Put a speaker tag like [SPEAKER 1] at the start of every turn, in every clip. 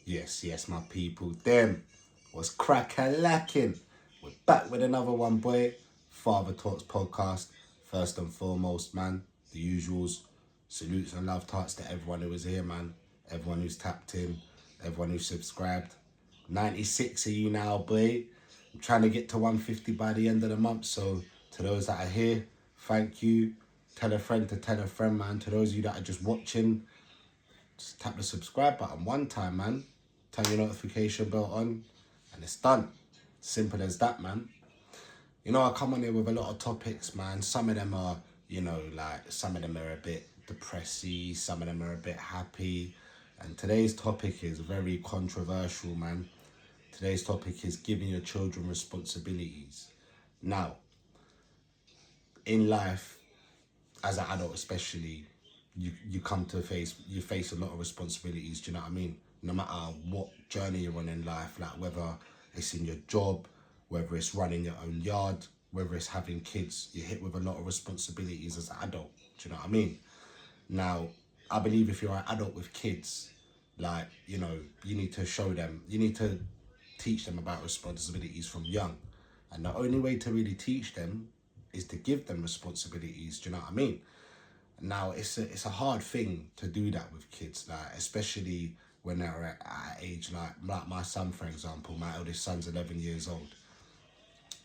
[SPEAKER 1] Yes, my people. Them was crack-a-lacking. We're back with another one, boy. Father Talks podcast. First and foremost, man, the usuals. Salutes and love tarts to everyone who was here, man. Everyone who's tapped in. Everyone who's subscribed. 96 of you now, boy. I'm trying to get to 150 by the end of the month. So to those that are here, thank you. Tell a friend to tell a friend, man. To those of you that are just watching, just tap the subscribe button one time, man. Turn your notification bell on, and it's done. Simple as that, man. You know, I come on here with a lot of topics, man. Some of them are, some of them are a bit depressy. Some of them are a bit happy. And today's topic is very controversial, man. Today's topic is giving your children responsibilities. Now, in life, as an adult especially, you face a lot of responsibilities. Do you know what I mean? No matter what journey you're on in life, like whether it's in your job, whether it's running your own yard, whether it's having kids, you're hit with a lot of responsibilities as an adult. Do you know what I mean? Now, I believe if you're an adult with kids, you need to show them, you need to teach them about responsibilities from young. And the only way to really teach them is to give them responsibilities. Do you know what I mean? Now, it's a hard thing to do that with kids, like especially when they're at age like my son, for example. My eldest son's 11 years old.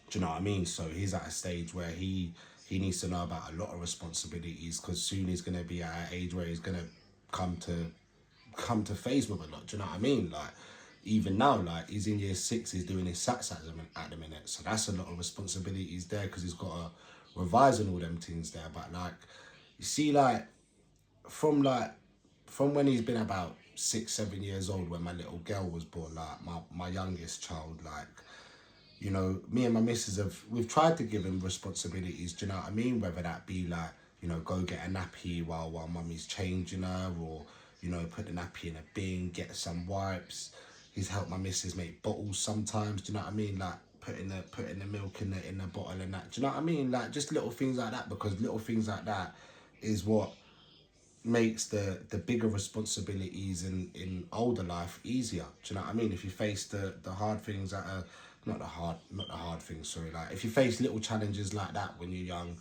[SPEAKER 1] Do you know what I mean? So he's at a stage where he needs to know about a lot of responsibilities, because soon he's gonna be at an age where he's gonna come to face with a lot. Do you know what I mean? Like even now, like he's in year 6, he's doing his SATs at the minute. So that's a lot of responsibilities there, because he's got to revise and all them things there. But like you see, from when he's been about 6, 7 years old, when my little girl was born, like my youngest child, like, you know, me and my missus we've tried to give him responsibilities. Do you know what I mean? Whether that be like, you know, go get a nappy while mummy's changing her, or, you know, put the nappy in a bin, get some wipes. He's helped my missus make bottles sometimes. Do you know what I mean? Like putting the milk in the bottle and that. Do you know what I mean? Like just little things like that, because little things like that is what makes the bigger responsibilities in older life easier. Do you know what I mean? If you face the hard things that are not the hard things, sorry, like if you face little challenges like that when you're young,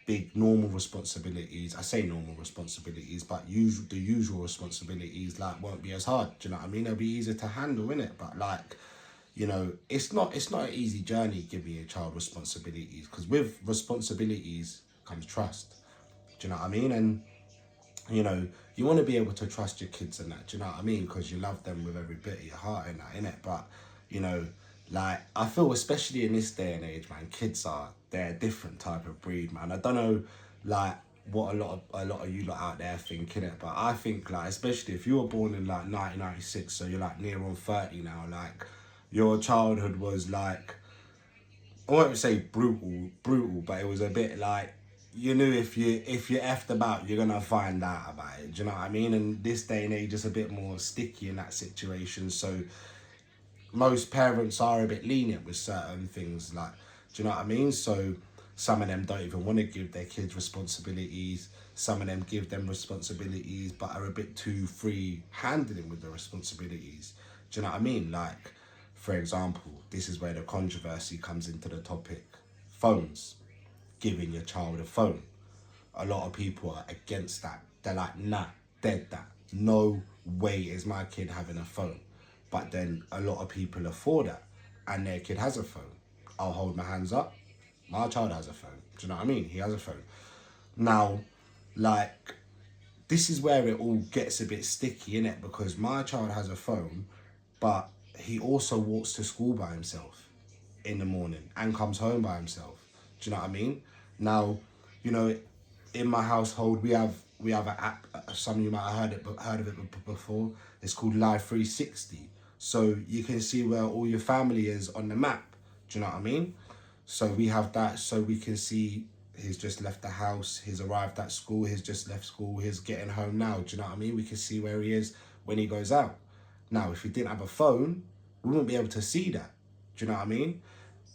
[SPEAKER 1] big normal responsibilities, I say normal responsibilities, but the usual responsibilities like won't be as hard. Do you know what I mean? They'll be easier to handle, innit? But like, you know, it's not an easy journey giving your child responsibilities, because with responsibilities comes trust. Do you know what I mean? And you know, you want to be able to trust your kids and that. Do you know what I mean? Because you love them with every bit of your heart and that, innit? But you know, like I feel, especially in this day and age, man, they're a different type of breed, man. I don't know, like what a lot of you lot out there think, innit? But I think, like, especially if you were born in like 1996, so you're like near on 30 now, like your childhood was like, I won't say brutal, but it was a bit like, you knew if you effed about, you're gonna find out about it. Do you know what I mean? And this day and age is a bit more sticky in that situation. So most parents are a bit lenient with certain things, like, do you know what I mean? So some of them don't even want to give their kids responsibilities. Some of them give them responsibilities, but are a bit too free-handed with the responsibilities. Do you know what I mean? Like, for example, this is where the controversy comes into the topic. Phones. Giving your child a phone. A lot of people are against that. They're like, nah, dead that. No way is my kid having a phone. But then a lot of people afford that, and their kid has a phone. I'll hold my hands up. My child has a phone. Do you know what I mean? He has a phone. Now, like, this is where it all gets a bit sticky, innit? Because my child has a phone, but he also walks to school by himself in the morning and comes home by himself. Do you know what I mean? Now, you know, in my household we have an app. Some of you might have heard of it before. It's called Live 360. So you can see where all your family is on the map. Do you know what I mean? So we have that, so we can see he's just left the house, he's arrived at school, he's just left school, he's getting home now. Do you know what I mean? We can see where he is when he goes out. Now, if he didn't have a phone, we wouldn't be able to see that. Do you know what I mean?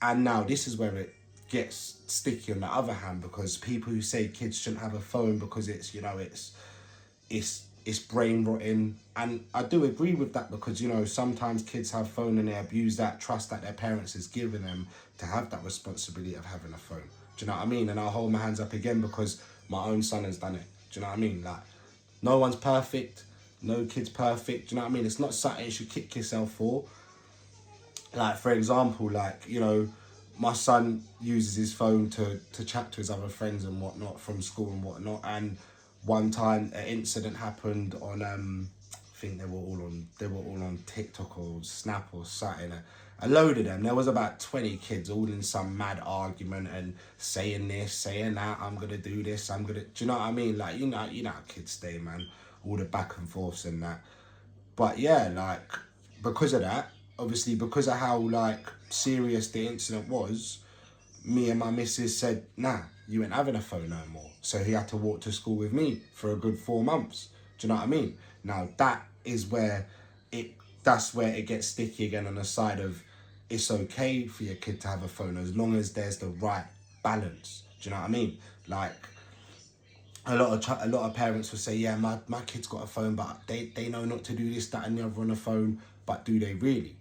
[SPEAKER 1] And now this is where it gets sticky on the other hand, because people who say kids shouldn't have a phone because it's, you know, it's it's brain rotting. And I do agree with that because, you know, sometimes kids have phone and they abuse that trust that their parents has given them to have that responsibility of having a phone. Do you know what I mean? And I'll hold my hands up again because my own son has done it. Do you know what I mean? Like, no one's perfect. No kid's perfect. Do you know what I mean? It's not something you should kick yourself for. Like, for example, like, you know, my son uses his phone to chat to his other friends and whatnot from school and whatnot. And one time an incident happened on I think they were all on TikTok or Snap or something. A load of them. There was about 20 kids all in some mad argument and saying this, saying that. I'm gonna do this. Do you know what I mean? Like, you know how kids stay, man. All the back and forths and that. But yeah, like, because of that, obviously because of how like serious the incident was, me and my missus said, nah, you ain't having a phone no more. So he had to walk to school with me for a good 4 months. Do you know what I mean? Now that's where it gets sticky again on the side of it's okay for your kid to have a phone as long as there's the right balance. Do you know what I mean? Like, a lot of parents will say, yeah, my kid's got a phone, but they know not to do this, that, and the other on the phone. But do they really?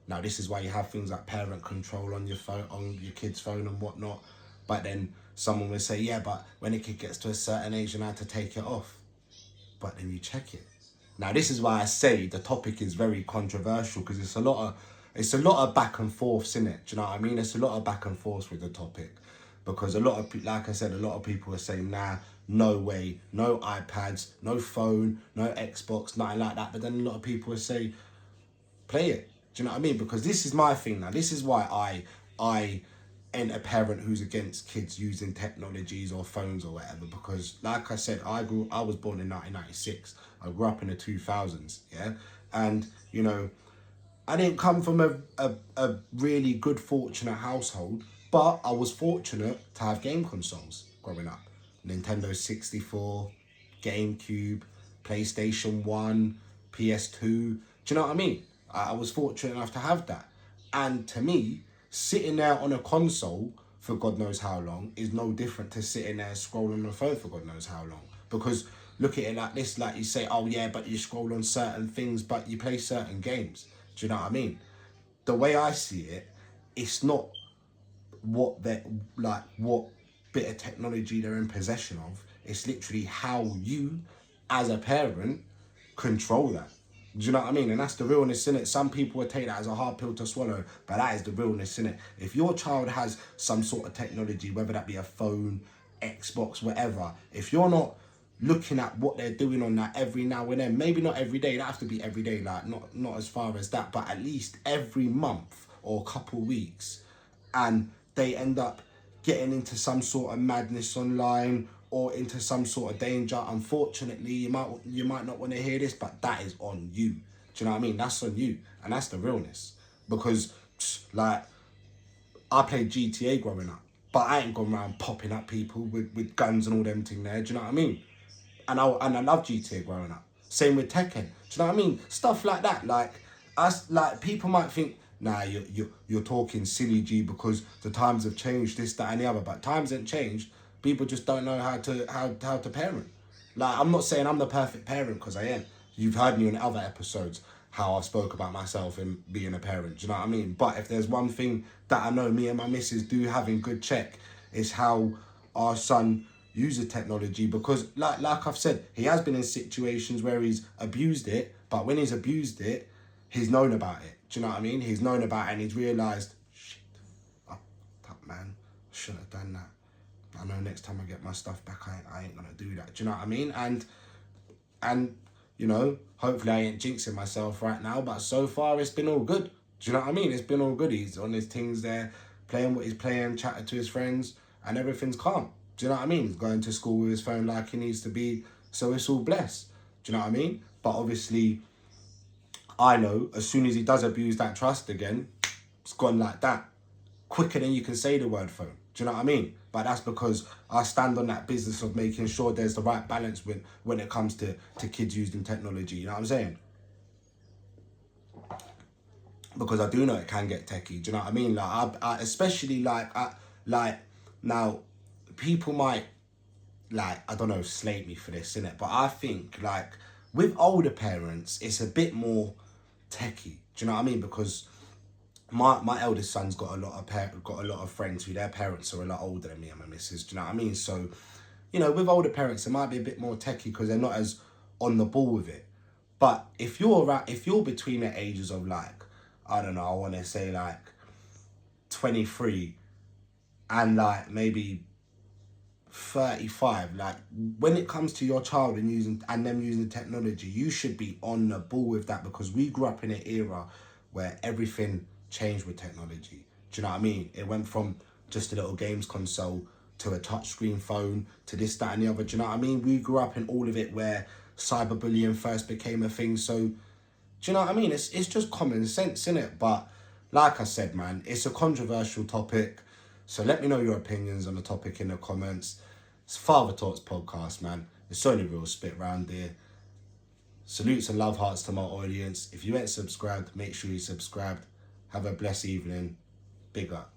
[SPEAKER 1] Now, this is why you have things like parent control on your phone, on your kid's phone and whatnot. But then someone will say, yeah, but when a kid gets to a certain age, you know how to take it off. But then you check it. Now, this is why I say the topic is very controversial because it's a lot of back and forths in it. Do you know what I mean? It's a lot of back and forths with the topic because like I said, a lot of people are saying, nah, no way, no iPads, no phone, no Xbox, nothing like that. But then a lot of people will say, play it. Do you know what I mean? Because this is my thing now. This is why I ain't a parent who's against kids using technologies or phones or whatever. Because like I said, I was born in 1996. I grew up in the 2000s, yeah? And, you know, I didn't come from a really good, fortunate household, but I was fortunate to have game consoles growing up. Nintendo 64, GameCube, PlayStation 1, PS2. Do you know what I mean? I was fortunate enough to have that. And to me, sitting there on a console for God knows how long is no different to sitting there scrolling on the phone for God knows how long. Because look at it like this, like you say, oh yeah, but you scroll on certain things, but you play certain games. Do you know what I mean? The way I see it, it's not what bit of technology they're in possession of. It's literally how you, as a parent, control that. Do you know what I mean? And that's the realness in it. Some people would take that as a hard pill to swallow, but that is the realness in it. If your child has some sort of technology, whether that be a phone, Xbox, whatever, if you're not looking at what they're doing on that every now and then, maybe not every day, it don't have to be every day, like not as far as that, but at least every month or a couple weeks, and they end up getting into some sort of madness online or into some sort of danger. Unfortunately, you might not want to hear this, but that is on you. Do you know what I mean? That's on you, and that's the realness. Because, like, I played GTA growing up, but I ain't gone around popping up people with guns and all them thing there. Do you know what I mean? And I love GTA growing up. Same with Tekken. Do you know what I mean? Stuff like that. Like people might think, nah, you're talking silly, G, because the times have changed, this, that, and the other. But times ain't changed. People just don't know how to parent. Like, I'm not saying I'm the perfect parent, because I ain't. You've heard me in other episodes how I spoke about myself in being a parent. Do you know what I mean? But if there's one thing that I know me and my missus do have in good check, is how our son uses technology. Because like I've said, he has been in situations where he's abused it, but when he's abused it, he's known about it. Do you know what I mean? He's known about it and he's realised, shit, I fuck, man, I shouldn't have done that. I know next time I get my stuff back, I ain't gonna do that. Do you know what I mean? And you know, hopefully I ain't jinxing myself right now, but so far it's been all good. Do you know what I mean? It's been all good. He's on his things there, playing what he's playing, chatting to his friends, and everything's calm. Do you know what I mean? He's going to school with his phone like he needs to be, so it's all blessed. Do you know what I mean? But obviously, I know as soon as he does abuse that trust again, it's gone like that. Quicker than you can say the word phone. Do you know what I mean? But that's because I stand on that business of making sure there's the right balance when it comes to kids using technology. You know what I'm saying? Because I do know it can get techie. Do you know what I mean? Like, I especially like now, people might, like, I don't know, slate me for this, innit? But I think, like, With older parents, it's a bit more techie. Do you know what I mean? Because my eldest son's got got a lot of friends who their parents are a lot older than me and my missus. Do you know what I mean? So, with older parents, it might be a bit more techie because they're not as on the ball with it. But if you're between the ages of like, I don't know, I want to say like 23 and like maybe 35, like when it comes to your child and them using technology, you should be on the ball with that, because we grew up in an era where everything changed with technology. Do you know what I mean? It went from just a little games console to a touchscreen phone to this, that, and the other. Do you know what I mean? We grew up in all of it where cyberbullying first became a thing. So, do you know what I mean? It's just common sense, innit? But like I said, man, it's a controversial topic. So let me know your opinions on the topic in the comments. It's Father Talks podcast, man. It's only real spit round here. Salutes and love hearts to my audience. If you ain't subscribed, make sure you subscribed. Have a blessed evening. Big up.